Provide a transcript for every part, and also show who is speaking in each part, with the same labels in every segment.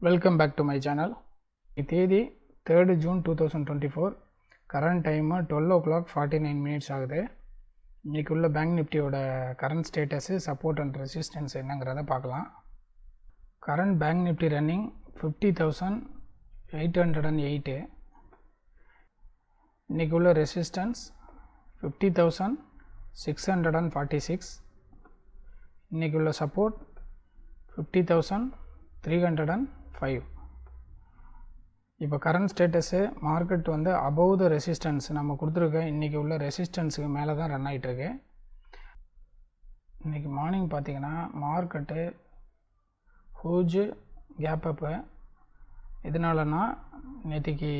Speaker 1: Welcome back to my channel. தேதி 3rd June 2024. Current time 12:49 ஆகுது. இன்னைக்கு உள்ள பேங்க் நிஃப்டியோட current status, support and resistance என்னங்கறத பார்க்கலாம். Current bank Nifty running 50,808. இன்னைக்கு உள்ள ரெசிஸ்டன்ஸ் 50,646. இன்னைக்கு உள்ள சப்போர்ட் 50,305. இப்போ கரண்ட் ஸ்டேட்டஸு மார்க்கெட் வந்து அபவ் த ரெசிஸ்டன்ஸ் நம்ம கொடுத்துருக்க இன்றைக்கி உள்ள ரெசிஸ்டன்ஸுக்கு மேலே தான் ரன் ஆகிட்டுருக்கு. இன்றைக்கி மார்னிங் பார்த்திங்கன்னா மார்க்கெட்டு ஹூஜ் கேப் அப்பு. இதனாலனா நேற்றுக்கு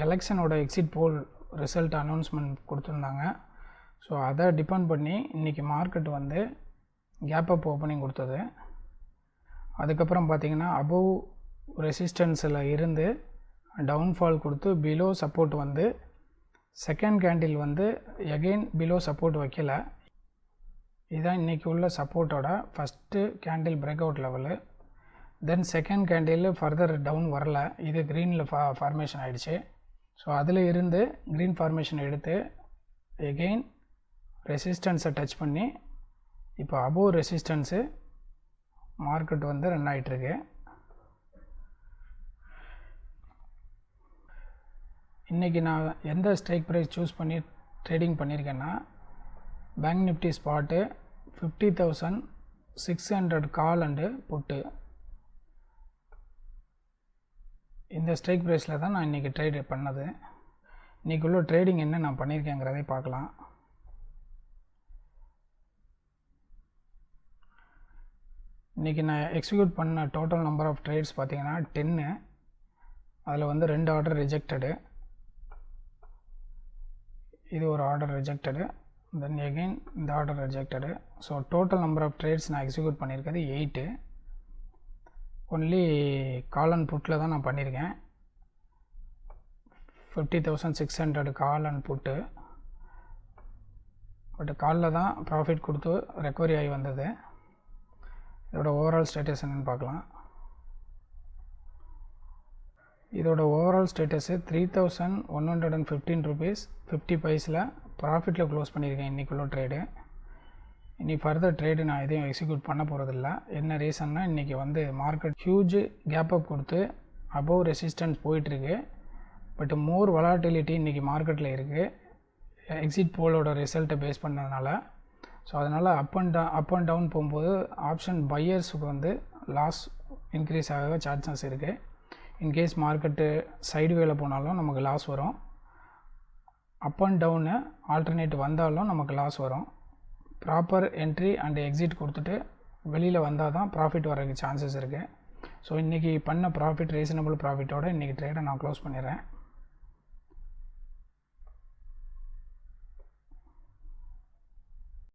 Speaker 1: எலெக்ஷனோட எக்ஸிட் போல் ரிசல்ட் அனௌன்ஸ்மெண்ட் கொடுத்துருந்தாங்க. ஸோ அதை டிபெண்ட் பண்ணி இன்றைக்கி மார்க்கெட் வந்து கேப் அப் ஓப்பனிங் கொடுத்தது. அதுக்கப்புறம் பார்த்திங்கன்னா அபவ் ரெசிஸ்டன்ஸில் இருந்து டவுன்ஃபால் கொடுத்து பிலோ சப்போர்ட் வந்து செகண்ட் கேண்டில் வந்து எகெயின் பிலோ சப்போர்ட் வைக்கல. இதுதான் இன்றைக்கி உள்ள சப்போர்ட்டோட first candle break out level. Then second candle further down வரல, இது க்ரீனில் ஃபார்மேஷன் ஆகிடுச்சு. ஸோ அதில் இருந்து க்ரீன் ஃபார்மேஷன் எடுத்து எகெயின் ரெசிஸ்டன்ஸை டச் பண்ணி இப்போ அபவ் ரெசிஸ்டன்ஸு மார்க்கெட் வந்து ரன் ஆகிட்டுருக்கு. இன்றைக்கி நான் எந்த ஸ்ட்ரைக் ப்ரைஸ் சூஸ் பண்ணி ட்ரேடிங் பண்ணியிருக்கேன்னா, bank Nifty spot 50,600 call and put. இந்த ஸ்ட்ரைக் ப்ரைஸில் தான் நான் இன்றைக்கி ட்ரேட் பண்ணது. இன்றைக்கி உள்ள ட்ரேடிங் என்ன நான் பண்ணியிருக்கேங்கிறதை பார்க்கலாம். இன்றைக்கி நான் எக்ஸிக்யூட் பண்ண டோட்டல் நம்பர் ஆஃப் ட்ரேட்ஸ் பார்த்திங்கன்னா 10. அதில் வந்து 2 ஆர்டர் ரிஜெக்டடு, இது ஒரு ஆர்டர் ரிஜெக்டடு, தென் எகெயின் இந்த order rejected. So total number of trades நான் எக்ஸிக்யூட் பண்ணியிருக்கிறது 8. ஒன்லி கால் அண்ட் புட்டில் தான் நான் பண்ணியிருக்கேன். 50,600 கால் அண்ட் புட்டு. பட் காலில் தான் ப்ராஃபிட் கொடுத்து ரெக்கவரி ஆகி வந்தது. இதோட ஓவரால் ஸ்டேட்டஸ் என்னென்னு பார்க்கலாம். இதோட ஓவரால் ஸ்டேட்டஸு 3,115 rupees 50 பைஸில் ப்ராஃபிட்டில் க்ளோஸ் பண்ணியிருக்கேன் இன்றைக்குள்ள ட்ரேடு. இனி ஃபர்தர் ட்ரேடு நான் எதையும் எக்ஸிக்யூட் பண்ண போகிறதில்ல. என்ன ரீசன்னா, இன்றைக்கி வந்து மார்க்கெட் ஹியூஜ் கேப் அப் கொடுத்து அபவ் ரெசிஸ்டன்ஸ் போயிட்டுருக்கு. பட் மோர் வலாட்டிலிட்டி இன்றைக்கி மார்க்கெட்டில் இருக்குது, எக்ஸிட் போலோட ரிசல்ட்டை பேஸ் பண்ணதுனால. ஸோ அதனால் அப் அண்ட் டவுன் போகும்போது ஆப்ஷன் பையர்ஸுக்கு வந்து லாஸ் இன்க்ரீஸ் ஆக சான்சஸ் இருக்குது. இன்கேஸ் மார்க்கெட்டு சைடு வேல போனாலும் நமக்கு லாஸ் வரும். அப் அண்ட் டவுனு ஆல்டர்னேட் வந்தாலும் நமக்கு லாஸ் வரும். ப்ராப்பர் என்ட்ரி அண்ட் எக்ஸிட் கொடுத்துட்டு வெளியில் வந்தால் தான் ப்ராஃபிட் வரதுக்கு சான்சஸ் இருக்குது. ஸோ இன்றைக்கி பண்ண ப்ராஃபிட் ரீசனபிள் ப்ராஃபிட்டோடு இன்றைக்கி ட்ரேடை நான் க்ளோஸ் பண்ணிடுறேன்.